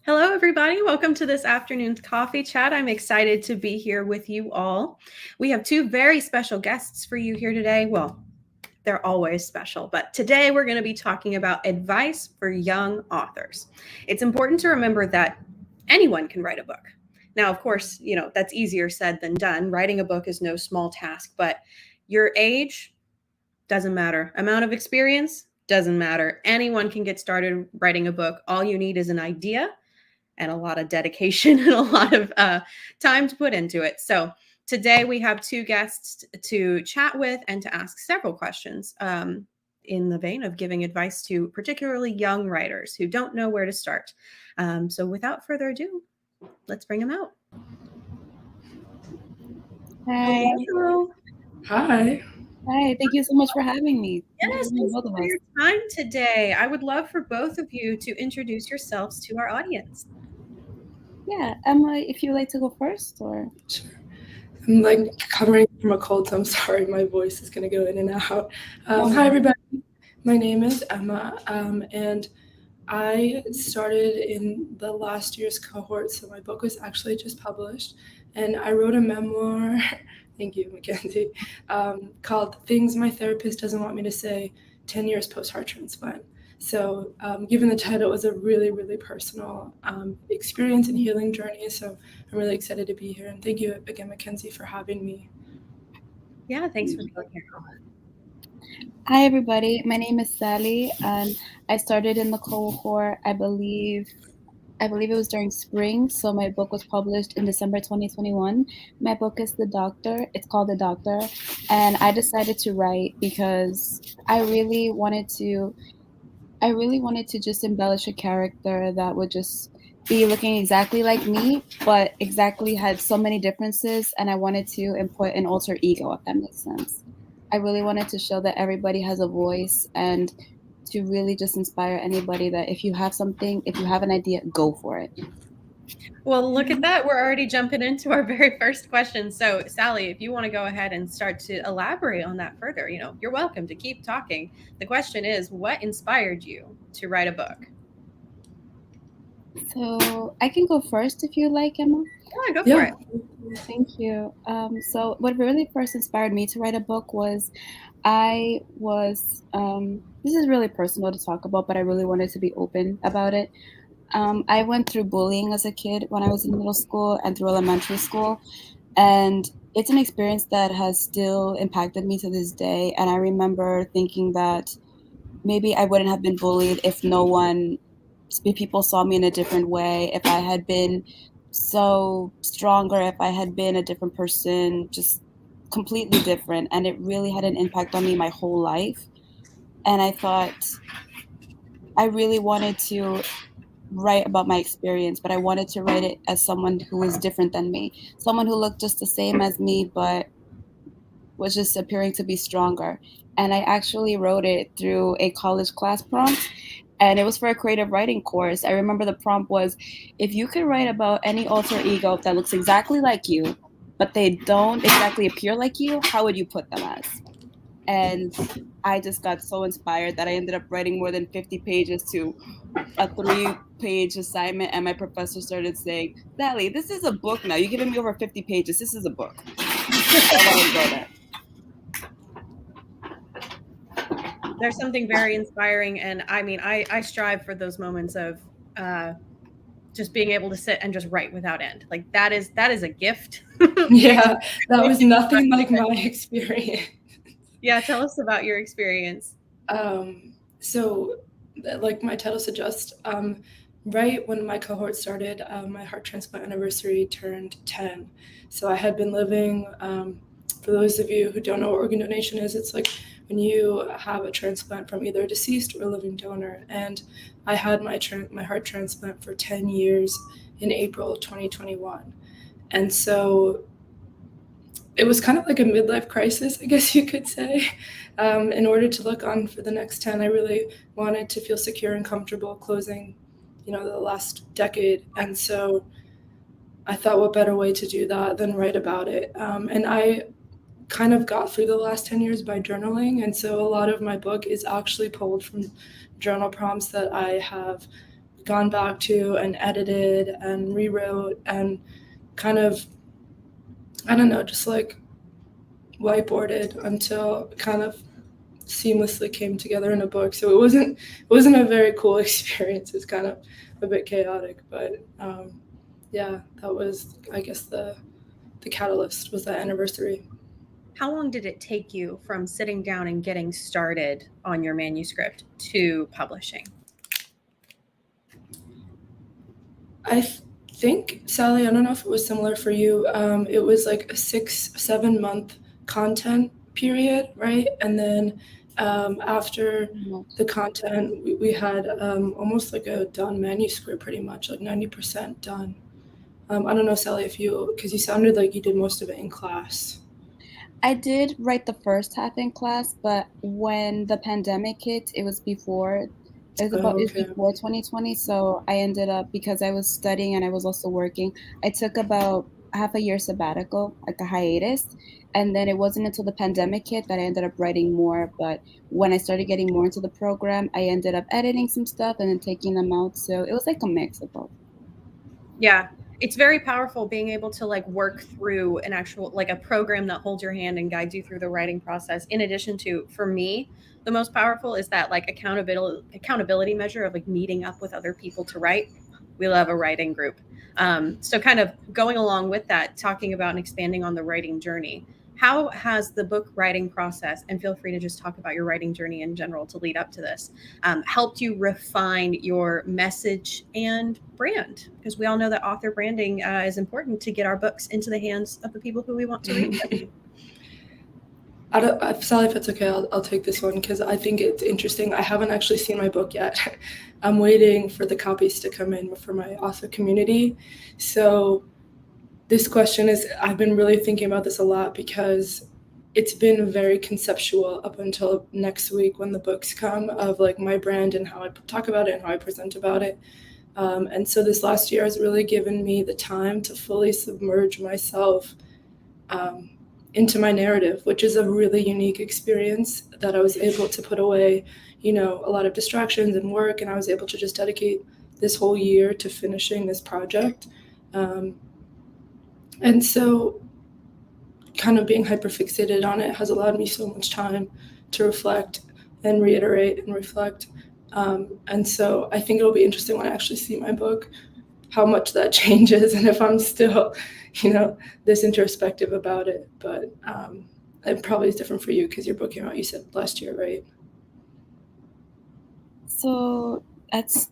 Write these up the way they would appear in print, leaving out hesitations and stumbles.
Hello, everybody. Welcome to this afternoon's coffee chat. I'm excited to be here with you all. We have two very special guests for you here today. Well, they're always special, but today we're going to be talking about advice for young authors. It's important to remember that anyone can write a book. Now, of course, that's easier said than done. Writing a book is no small task, but your age doesn't matter. Amount of experience doesn't matter. Anyone can get started writing a book. All you need is an idea and a lot of dedication and a lot of time to put into it. So today we have two guests to chat with and to ask several questions in the vein of giving advice to particularly young writers who don't know where to start. So without further ado, let's bring them out. Hi. Hello. Hi. Hi. Thank you so much for having me. Yes, thanks for your time today. I would love for both of you to introduce yourselves to our audience. Yeah, Emma, if you'd like to go first, or Sure. I'm recovering from a cold, so I'm sorry my voice is going to go in and out. Hi, everybody. My name is Emma, and I started in the last year's cohort, so my book was actually just published, and I wrote a memoir. Thank you, Mackenzie, called Things My Therapist Doesn't Want Me to Say, 10 Years Post Heart Transplant. So given the title, it was a really, really personal experience and healing journey. So I'm really excited to be here. And thank you again, Mackenzie, for having me. Yeah, thanks for being here. Hi, everybody. My name is Sally, and I started in the cohort, I believe it was during spring. So my book was published in December 2021. My book is The Doctor. It's called The Doctor. And I decided to write because I really wanted to just embellish a character that would just be looking exactly like me, but exactly had so many differences. And I wanted to input an alter ego, if that makes sense. I really wanted to show that everybody has a voice and to really just inspire anybody that if you have something, if you have an idea, go for it. Well, look at that. We're already jumping into our very first question. So, Sally, if you want to go ahead and start to elaborate on that further, you're welcome to keep talking. The question is, what inspired you to write a book? So I can go first if you like, Emma. Yeah, go for it. Thank you. So what really first inspired me to write a book was this is really personal to talk about, but I really wanted to be open about it. I went through bullying as a kid when I was in middle school and through elementary school. And it's an experience that has still impacted me to this day. And I remember thinking that maybe I wouldn't have been bullied if people saw me in a different way, if I had been so stronger, if I had been a different person, just completely different. And it really had an impact on me my whole life. And I thought I really wanted to write about my experience, but I wanted to write it as someone who was different than me, someone who looked just the same as me, but was just appearing to be stronger. And I actually wrote it through a college class prompt, and it was for a creative writing course. I remember the prompt was, if you could write about any alter ego that looks exactly like you, but they don't exactly appear like you, how would you put them as? And I just got so inspired that I ended up writing more than 50 pages to a 3-page assignment, and my professor started saying, Sally, this is a book now. You're giving me over 50 pages. This is a book. There's something very inspiring. And I mean, I strive for those moments of just being able to sit and just write without end. Like that is a gift. Yeah, that was nothing like my experience. Yeah, tell us about your experience. So, like my title suggests, right when my cohort started, my heart transplant anniversary turned 10. So I had been living, for those of you who don't know what organ donation is, it's like when you have a transplant from either a deceased or a living donor. And I had my heart transplant for 10 years in April 2021. And so it was kind of like a midlife crisis, I guess you could say. In order to look on for the next 10, I really wanted to feel secure and comfortable closing, the last decade. And so I thought, what better way to do that than write about it? And I kind of got through the last 10 years by journaling. And so a lot of my book is actually pulled from journal prompts that I have gone back to and edited and rewrote and kind of, I don't know, just like whiteboarded until it kind of seamlessly came together in a book. So it wasn't a very cool experience. It's kind of a bit chaotic, but yeah, that was, I guess, the catalyst was that anniversary. How long did it take you from sitting down and getting started on your manuscript to publishing? I think, Sally, I don't know if it was similar for you. It was like a 6-7 month content period, right? And then after the content, we had almost like a done manuscript, pretty much, like 90% done. I don't know, Sally, because you sounded like you did most of it in class. I did write the first half in class, but when the pandemic hit, it was before. It was Okay. before 2020, so I ended up, because I was studying and I was also working, I took about half a year sabbatical, like a hiatus, and then it wasn't until the pandemic hit that I ended up writing more. But when I started getting more into the program, I ended up editing some stuff and then taking them out. So it was like a mix of both. Yeah, it's very powerful being able to like work through an actual like a program that holds your hand and guides you through the writing process. In addition to, for me, the most powerful is that like accountability measure of like meeting up with other people to write. We love a writing group. So kind of going along with that, talking about and expanding on the writing journey. How has the book writing process, and feel free to just talk about your writing journey in general to lead up to this, helped you refine your message and brand? Because we all know that author branding is important to get our books into the hands of the people who we want to read them. Sally, if it's okay, I'll take this one because I think it's interesting. I haven't actually seen my book yet. I'm waiting for the copies to come in for my author community. So this question is, I've been really thinking about this a lot because it's been very conceptual up until next week when the books come, of like my brand and how I talk about it and how I present about it. And so this last year has really given me the time to fully submerge myself into my narrative, which is a really unique experience that I was able to put away, a lot of distractions and work, and I was able to just dedicate this whole year to finishing this project. And so kind of being hyperfixated on it has allowed me so much time to reflect and reiterate and reflect. And so I think it'll be interesting when I actually see my book, how much that changes and if I'm still, this introspective about it. But it probably is different for you because your book came out, you said, last year, right? So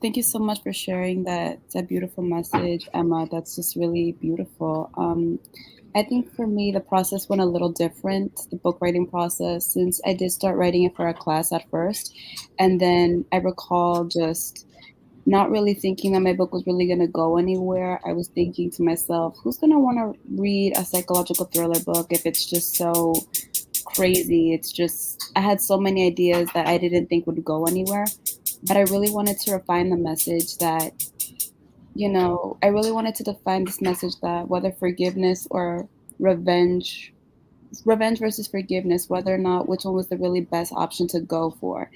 thank you so much for sharing that beautiful message, Emma. That's just really beautiful. I think for me, the process went a little different, the book writing process, since I did start writing it for a class at first. And then I recall just not really thinking that my book was really going to go anywhere. I was thinking to myself, who's going to want to read a psychological thriller book if it's just so crazy? It's just, I had so many ideas that I didn't think would go anywhere. But I really wanted to refine the message that, I really wanted to define this message that whether forgiveness or revenge versus forgiveness, whether or not which one was the really best option to go for.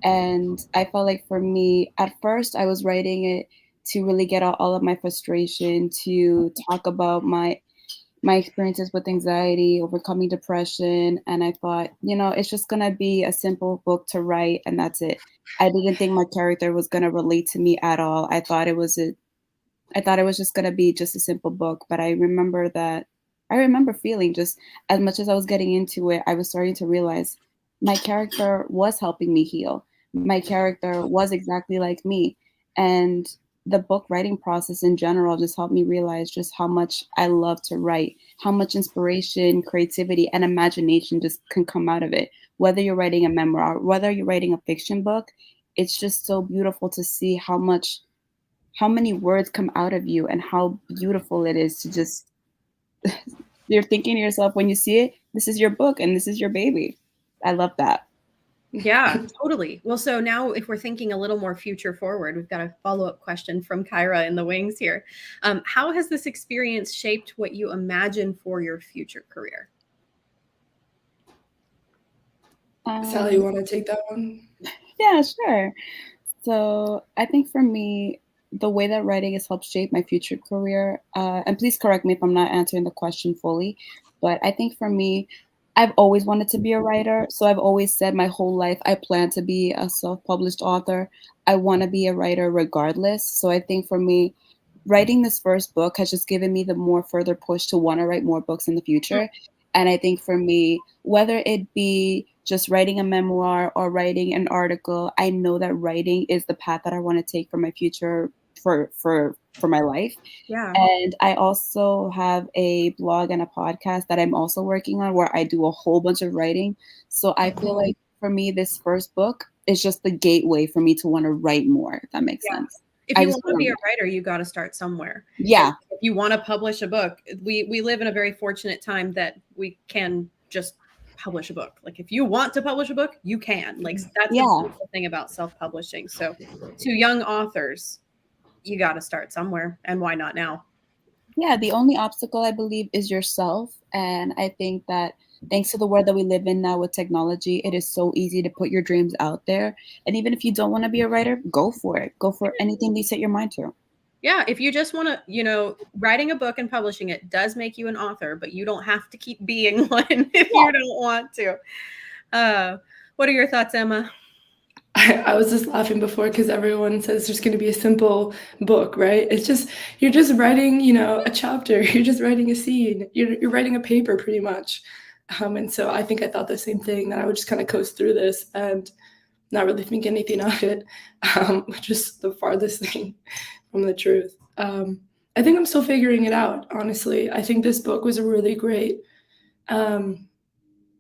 And I felt like for me, at first, I was writing it to really get out all of my frustration, to talk about my experiences with anxiety, overcoming depression. And I thought, it's just going to be a simple book to write and that's it. I didn't think my character was going to relate to me at all. I thought it was just going to be just a simple book. But I remember feeling, just as much as I was getting into it, I was starting to realize my character was helping me heal. My character was exactly like me. And the book writing process in general just helped me realize just how much I love to write, how much inspiration, creativity, and imagination just can come out of it. Whether you're writing a memoir, whether you're writing a fiction book, it's just so beautiful to see how many words come out of you and how beautiful it is to just, you're thinking to yourself when you see it, this is your book and this is your baby. I love that. Yeah, totally. Well, so now if we're thinking a little more future forward, we've got a follow-up question from Kyra in the wings here. How has this experience shaped what you imagine for your future career? Sally, you want to take that one? Yeah, sure. So I think for me, the way that writing has helped shape my future career, and please correct me if I'm not answering the question fully, but I think for me, I've always wanted to be a writer. So I've always said my whole life I plan to be a self-published author. I want to be a writer regardless. So I think for me, writing this first book has just given me the more further push to want to write more books in the future. And I think for me, whether it be just writing a memoir or writing an article, I know that writing is the path that I want to take for my future, for my life. Yeah. And I also have a blog and a podcast that I'm also working on where I do a whole bunch of writing. So I feel like for me, this first book is just the gateway for me to want to write more, if that makes sense. If you want to be a writer, you got to start somewhere. Yeah. And if you want to publish a book, we live in a very fortunate time that we can just publish a book. Like if you want to publish a book, you can. Like that's the beautiful thing about self-publishing. So to young authors, you got to start somewhere, and why not now? Yeah, the only obstacle I believe is yourself. And I think that thanks to the world that we live in now with technology, it is so easy to put your dreams out there. And even if you don't want to be a writer, go for it. Go for anything you set your mind to. Yeah, if you just want to, writing a book and publishing it does make you an author, but you don't have to keep being one if you don't want to. What are your thoughts, Emma? I was just laughing before because everyone says there's going to be a simple book, right? It's just, you're just writing, a chapter. You're just writing a scene. You're writing a paper pretty much. And so I think I thought the same thing, that I would just kind of coast through this and not really think anything of it, which is the farthest thing from the truth. I think I'm still figuring it out, honestly. I think this book was a really great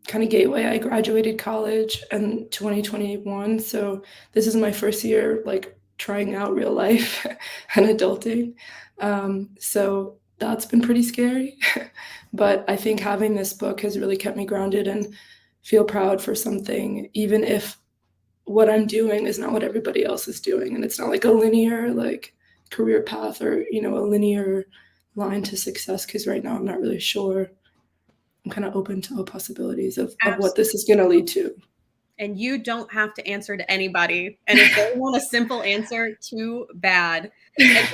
kind of gateway. I graduated college in 2021, so this is my first year like trying out real life and adulting. So that's been pretty scary, but I think having this book has really kept me grounded and feel proud for something, even if what I'm doing is not what everybody else is doing, and it's not like a linear like career path or a linear line to success, because right now I'm not really sure. I'm kind of open to all possibilities of what this is going to lead to. And you don't have to answer to anybody. And if they want a simple answer, too bad. And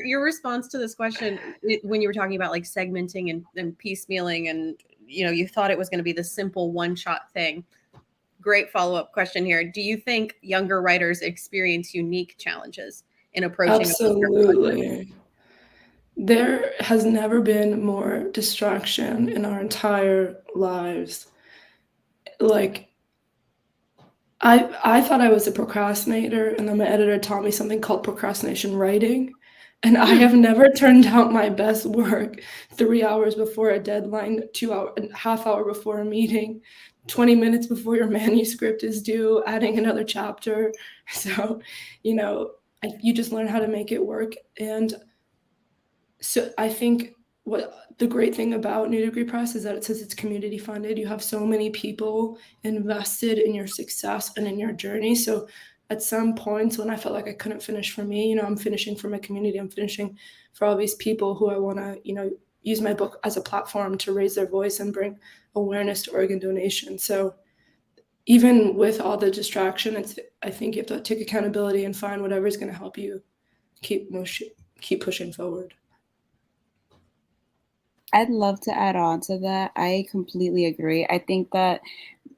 your response to this question, when you were talking about like segmenting and piecemealing, and you thought it was going to be the simple one-shot thing. Great follow-up question here. Do you think younger writers experience unique challenges in approaching? Absolutely. There has never been more distraction in our entire lives. Like, I thought I was a procrastinator, and then my editor taught me something called procrastination writing. And I have never turned out my best work 3 hours before a deadline, 2 hour, half hour before a meeting, 20 minutes before your manuscript is due, adding another chapter. So, you just learn how to make it work. And so I think what the great thing about New Degree Press is that it says it's community funded. You have so many people invested in your success and in your journey. So at some points when I felt like I couldn't finish for me, I'm finishing for my community. I'm finishing for all these people who I want to, use my book as a platform to raise their voice and bring awareness to organ donation. So even with all the distraction, I think you have to take accountability and find whatever is going to help you keep pushing forward. I'd love to add on to that. I completely agree. I think that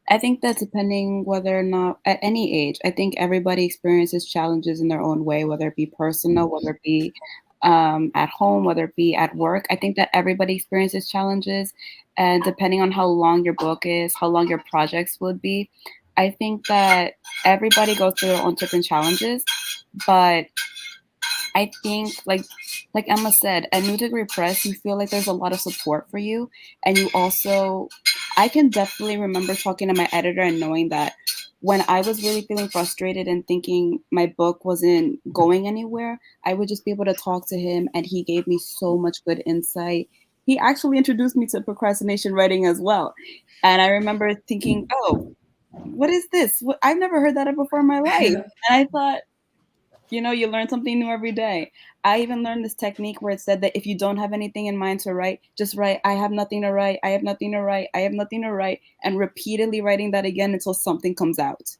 depending whether or not at any age, I think everybody experiences challenges in their own way, whether it be personal, whether it be at home, whether it be at work. I think that everybody experiences challenges, and depending on how long your book is, how long your projects would be, I think that everybody goes through their own different challenges. But I think like Emma said, at New Degree Press, you feel like there's a lot of support for you. And you also, I can definitely remember talking to my editor and knowing that when I was really feeling frustrated and thinking my book wasn't going anywhere, I would just be able to talk to him, and he gave me so much good insight. He actually introduced me to procrastination writing as well. And I remember thinking, oh, what is this? I've never heard that before in my life. And I thought, you learn something new every day. I even learned this technique where it said that if you don't have anything in mind to write, just write, I have nothing to write, I have nothing to write, I have nothing to write, and repeatedly writing that again until something comes out.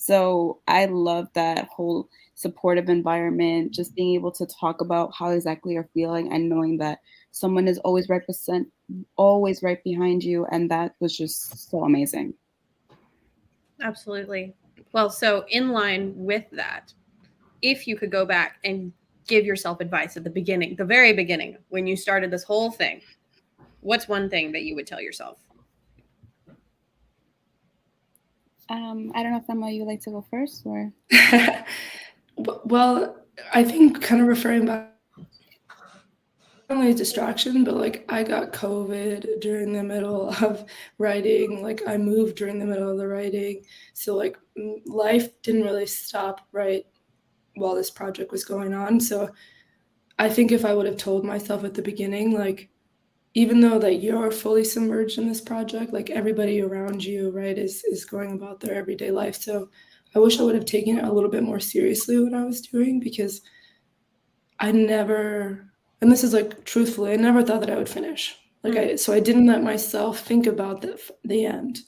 So I love that whole supportive environment, just being able to talk about how exactly you're feeling and knowing that someone is always right behind you. And that was just so amazing. Absolutely. Well, so in line with that, if you could go back and give yourself advice at the beginning, the very beginning, when you started this whole thing, what's one thing that you would tell yourself? I don't know if Emma, you would like to go first or? Well, I think kind of referring back, not only a distraction, but like I got COVID during the middle of writing. Like I moved during the middle of the writing. So like life didn't really stop right while this project was going on. So I think if I would have told myself at the beginning, like, even though that you're fully submerged in this project, like everybody around you, right, is going about their everyday life. So I wish I would have taken it a little bit more seriously what I was doing, because I never, and this is like truthfully, I never thought that I would finish. So I didn't let myself think about the end,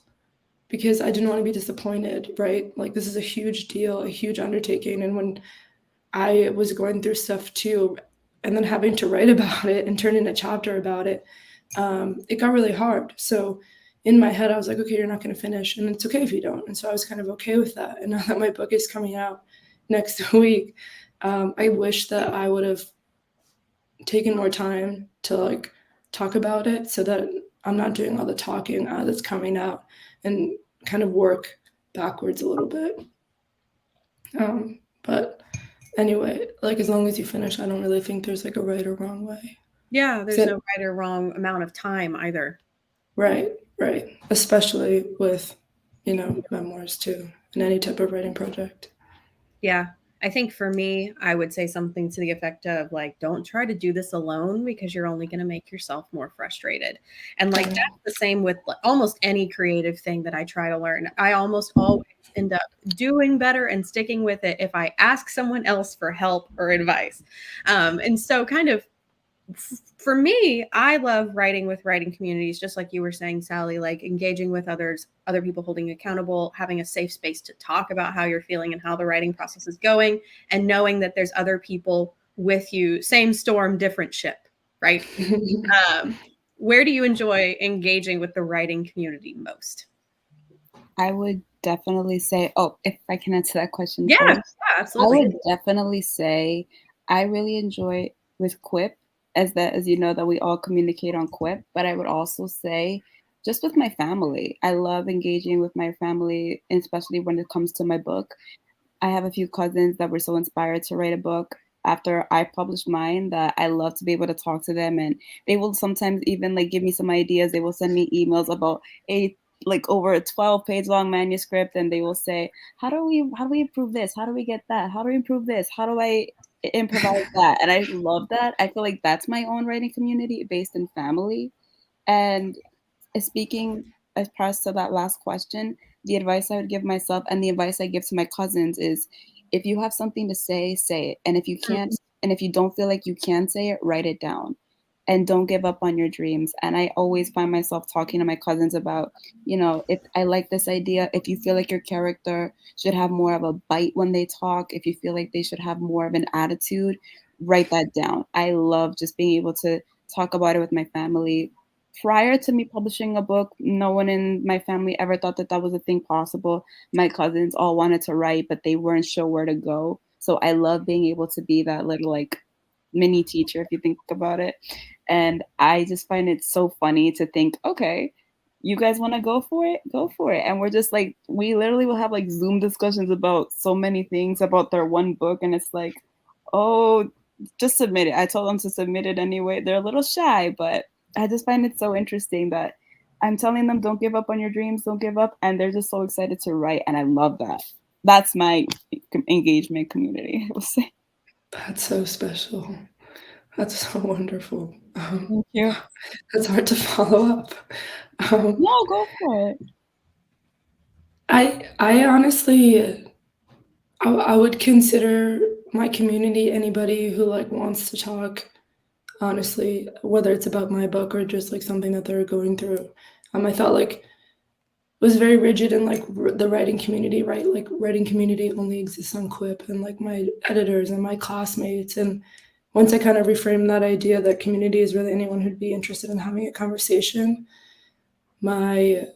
because I didn't want to be disappointed, right? Like this is a huge deal, a huge undertaking. And when I was going through stuff too, and then having to write about it and turn in a chapter about it, it got really hard. So in my head, I was like, okay, you're not going to finish, and it's okay if you don't. And so I was kind of okay with that. And now that my book is coming out next week, I wish that I would have taken more time to like talk about it, so that I'm not doing all the talking that's coming out, and kind of work backwards a little bit. But anyway, like as long as you finish, I don't really think there's like a right or wrong way. Yeah, there's no right or wrong amount of time either. Right. Especially with, memoirs too, and any type of writing project. Yeah. I think for me, I would say something to the effect of like, don't try to do this alone, because you're only going to make yourself more frustrated. And like, that's the same with almost any creative thing that I try to learn. I almost always end up doing better and sticking with it if I ask someone else for help or advice. And so kind of for me, I love writing with writing communities, just like you were saying, Sally, like engaging with others, other people holding you accountable, having a safe space to talk about how you're feeling and how the writing process is going, and knowing that there's other people with you, same storm, different ship, right? Where do you enjoy engaging with the writing community most? I would definitely say, if I can answer that question Yeah, first. yeah, absolutely. I would definitely say I really enjoy with Quip, as you know, that we all communicate on Quip, but I would also say just with my family. I love engaging with my family, especially when it comes to my book. I have a few cousins that were so inspired to write a book after I published mine that I love to be able to talk to them, and they will sometimes even like give me some ideas. They will send me emails about over a 12-page long manuscript, and they will say, how do we improve this? How do we get that? How do we improve this? How do I improvise that? And I love that. I feel like that's my own writing community based in family. And speaking as part to that last question, the advice I would give myself and the advice I give to my cousins is, if you have something to say, say it. And if you can't, and if you don't feel like you can say it, write it down. And don't give up on your dreams. And I always find myself talking to my cousins about, if I like this idea, if you feel like your character should have more of a bite when they talk, if you feel like they should have more of an attitude, write that down. I love just being able to talk about it with my family. Prior to me publishing a book, no one in my family ever thought that that was a thing possible. My cousins all wanted to write, but they weren't sure where to go. So I love being able to be that little like mini teacher, if you think about it. And I just find it so funny to think, okay, you guys want to go for it? Go for it. And we're just like, we literally will have like Zoom discussions about so many things about their one book. And it's like, oh, just submit it. I told them to submit it anyway. They're a little shy, but I just find it so interesting that I'm telling them, don't give up on your dreams, don't give up. And they're just so excited to write. And I love that. That's my engagement community, I will say. That's so special. That's so wonderful. Thank you. That's hard to follow up. No, go for it. I honestly, I would consider my community anybody who like wants to talk, honestly, whether it's about my book or just like something that they're going through. I thought like was very rigid in like the writing community, right? Like writing community only exists on Quip, and like my editors and my classmates. And once I kind of reframed that idea that community is really anyone who'd be interested in having a conversation, I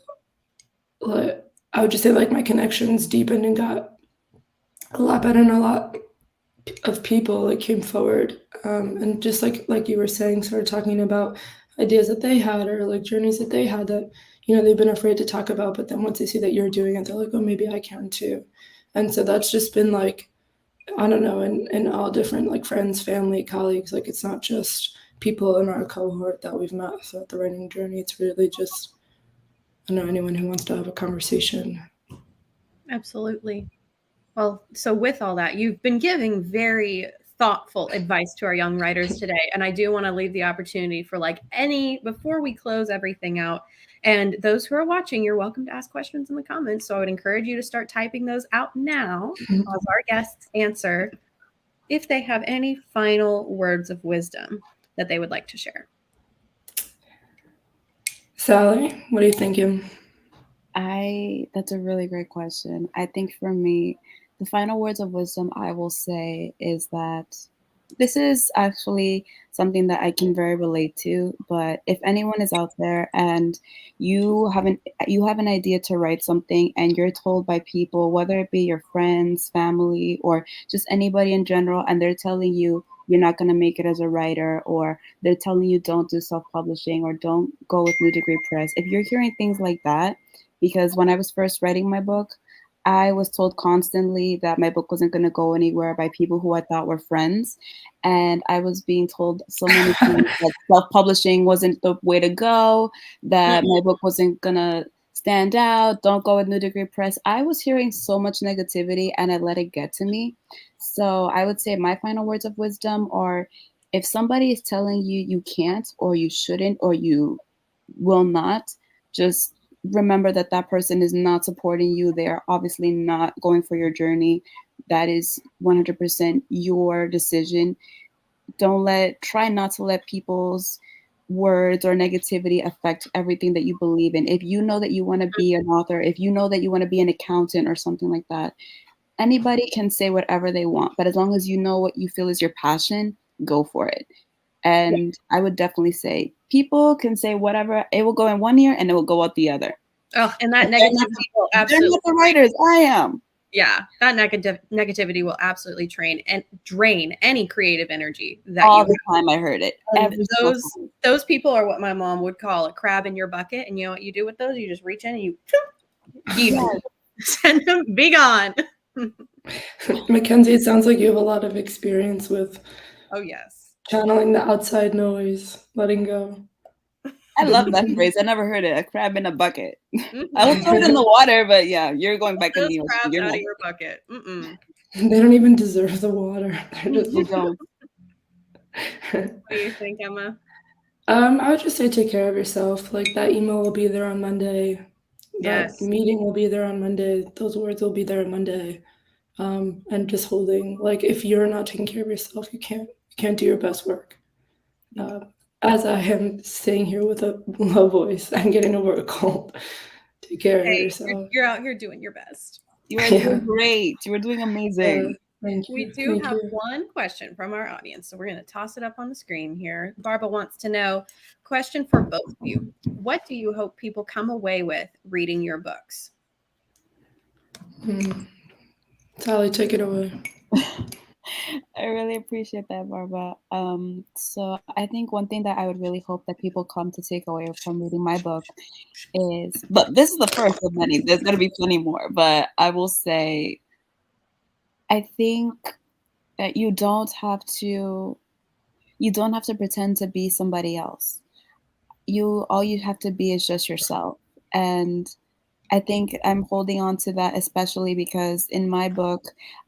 would just say like my connections deepened and got a lot better, and a lot of people like came forward, and just like you were saying, started talking about ideas that they had or like journeys that they had that they've been afraid to talk about, but then once they see that you're doing it, they're like, oh, maybe I can too. And so that's just been like, I don't know, in all different like friends, family, colleagues. Like it's not just people in our cohort that we've met throughout the writing journey. It's really just, I don't know, anyone who wants to have a conversation. Absolutely. Well, so with all that, you've been giving very thoughtful advice to our young writers today. And I do want to leave the opportunity for like before we close everything out, and those who are watching, you're welcome to ask questions in the comments. So I would encourage you to start typing those out now as our guests answer, if they have any final words of wisdom that they would like to share. Sally, what are you thinking? That's a really great question. I think for me, the final words of wisdom I will say is that this is actually something that I can very relate to, but if anyone is out there and you have an idea to write something and you're told by people, whether it be your friends, family, or just anybody in general, and they're telling you you're not going to make it as a writer, or they're telling you don't do self-publishing or don't go with New Degree Press, if you're hearing things like that, because when I was first writing my book, I was told constantly that my book wasn't going to go anywhere by people who I thought were friends. And I was being told so many things that self-publishing wasn't the way to go, that my book wasn't going to stand out, don't go with New Degree Press. I was hearing so much negativity and I let it get to me. So I would say my final words of wisdom are, if somebody is telling you you can't or you shouldn't or you will not, just remember that that person is not supporting you. They are obviously not going for your journey. That is 100% your decision. Try not to let people's words or negativity affect everything that you believe in. If you know that you want to be an author, if you know that you want to be an accountant or something like that, anybody can say whatever they want, but as long as you know what you feel is your passion, go for it. And I would definitely say people can say whatever. It will go in one ear and it will go out the other. Oh, and that negativity will absolutely. They're not the writers. I am. Yeah, that negativity will absolutely drain any creative energy that all the time. I heard it. Those people are what my mom would call a crab in your bucket. And you know what you do with those? You just reach in and you send them, be gone. Mackenzie, it sounds like you have a lot of experience with channeling the outside noise, letting go. I love that phrase. I never heard it. A crab in a bucket. I will throw it in the water, but yeah, you're going back in the ocean. Crabs out of your bucket. They don't even deserve the water. They don't. What do you think, Emma? I would just say take care of yourself. Like that email will be there on Monday. Yes. That meeting will be there on Monday. Those words will be there on Monday. And just holding, like if you're not taking care of yourself, you can't do your best work. As I am sitting here with a low voice and getting over a cold, take care of yourself. You're out here doing your best. You are doing great. You are doing amazing. Thank you. We do have one question from our audience, so we're going to toss it up on the screen here. Barbara wants to know, question for both of you. What do you hope people come away with reading your books? Sally, take it away. I really appreciate that, Barbara. So I think one thing that I would really hope that people come to take away from reading my book is, but this is the first of many, there's going to be plenty more, but I will say, I think that you don't have to pretend to be somebody else. All you have to be is just yourself. And I think I'm holding on to that, especially because in my book,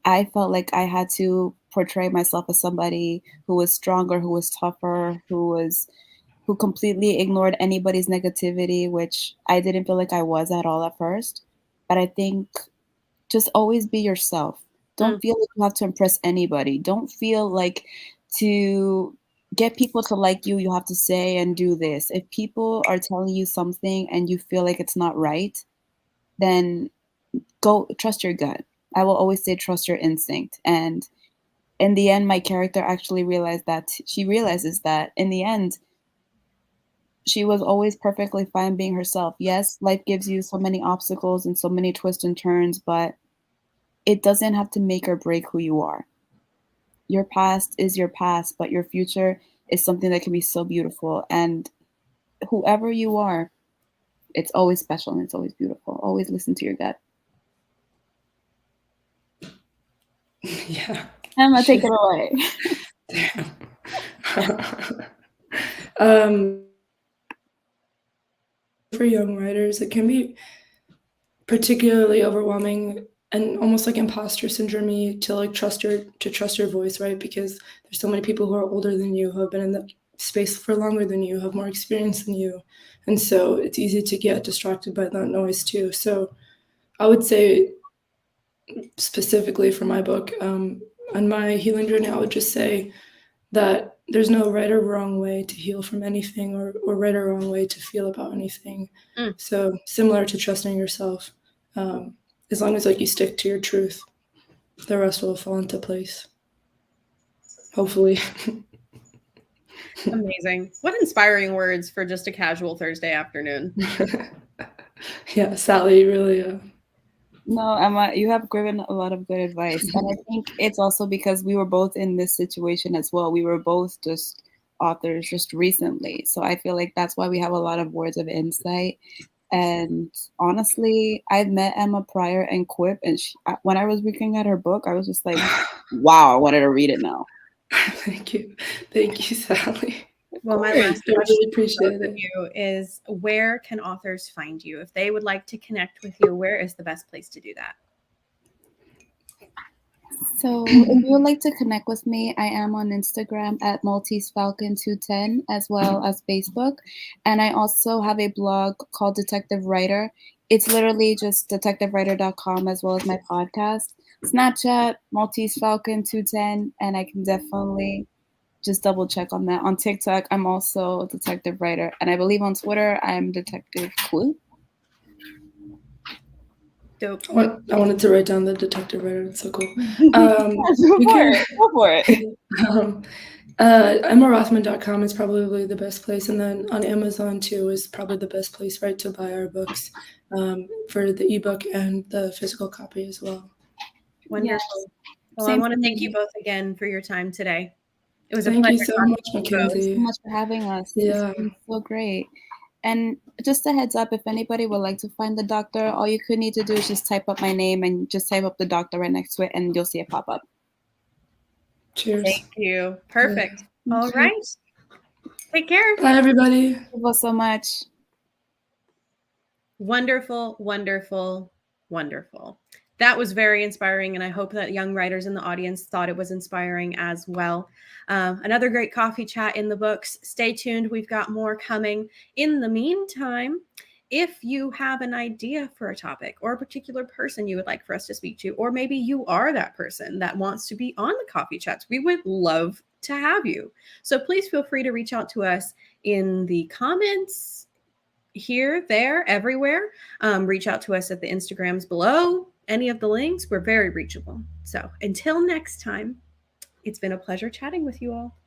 I felt like I had to portray myself as somebody who was stronger, who was tougher, who completely ignored anybody's negativity, which I didn't feel like I was at all at first. But I think just always be yourself. Don't feel like you have to impress anybody. Don't feel like to get people to like you, you have to say and do this. If people are telling you something and you feel like it's not right, then go trust your gut. I will always say trust your instinct. And in the end, my character actually realizes that in the end, she was always perfectly fine being herself. Yes, life gives you so many obstacles and so many twists and turns, but it doesn't have to make or break who you are. Your past is your past, but your future is something that can be so beautiful. And whoever you are, it's always special and it's always beautiful. Always listen to your gut. Yeah. Emma, take it away. For young writers, it can be particularly overwhelming and almost like imposter syndrome to like trust your voice, right? Because there's so many people who are older than you, who have been in the space for longer than you, have more experience than you, and so it's easy to get distracted by that noise too. So I would say, specifically for my book, on my healing journey, I would just say that there's no right or wrong way to heal from anything, or right or wrong way to feel about anything. So similar to trusting yourself, as long as like you stick to your truth, the rest will fall into place, hopefully. Amazing. What inspiring words for just a casual Thursday afternoon. Yeah, Sally, really. No, Emma, you have given a lot of good advice. And I think it's also because we were both in this situation as well. We were both just authors just recently. So I feel like that's why we have a lot of words of insight. And honestly, I'd met Emma prior in Quip, and when I was looking at her book, I was just like, wow, I wanted to read it now. Thank you, Sally. Well, my last I question really appreciate for it. you is, where can authors find you? If they would like to connect with you, where is the best place to do that? So if you would like to connect with me, I am on Instagram at MalteseFalcon210, as well as Facebook. And I also have a blog called Detective Writer. It's literally just detectivewriter.com, as well as my podcast. Snapchat, MalteseFalcon210, and I can definitely just double check on that. On TikTok, I'm also Detective Writer. And I believe on Twitter, I'm Detective Clue. Dope. I wanted to write down the Detective Writer. It's so cool. Go for it. EmmaRothman.com is probably the best place, and then on Amazon too is probably the best place, right, to buy our books, for the ebook and the physical copy as well. Wonderful. Yes. Well, I want to thank you both again for your time today. It was a pleasure. Thank you so much, Mackenzie. Thank you so much for having us. Yeah. It's been so great. And just a heads up, if anybody would like to find the doctor, all you could need to do is just type up my name and just type up the doctor right next to it, and you'll see it pop up. Cheers. Thank you. Perfect. Yeah. All right. Take care. Bye, everybody. Thank you so much. Wonderful, wonderful, wonderful. That was very inspiring, and I hope that young writers in the audience thought it was inspiring as well. Another great coffee chat in the books. Stay tuned. We've got more coming. In the meantime, if you have an idea for a topic or a particular person you would like for us to speak to, or maybe you are that person that wants to be on the coffee chats, we would love to have you. So please feel free to reach out to us in the comments, here, there, everywhere. Reach out to us at the Instagrams below. Any of the links, we're very reachable. So until next time, it's been a pleasure chatting with you all.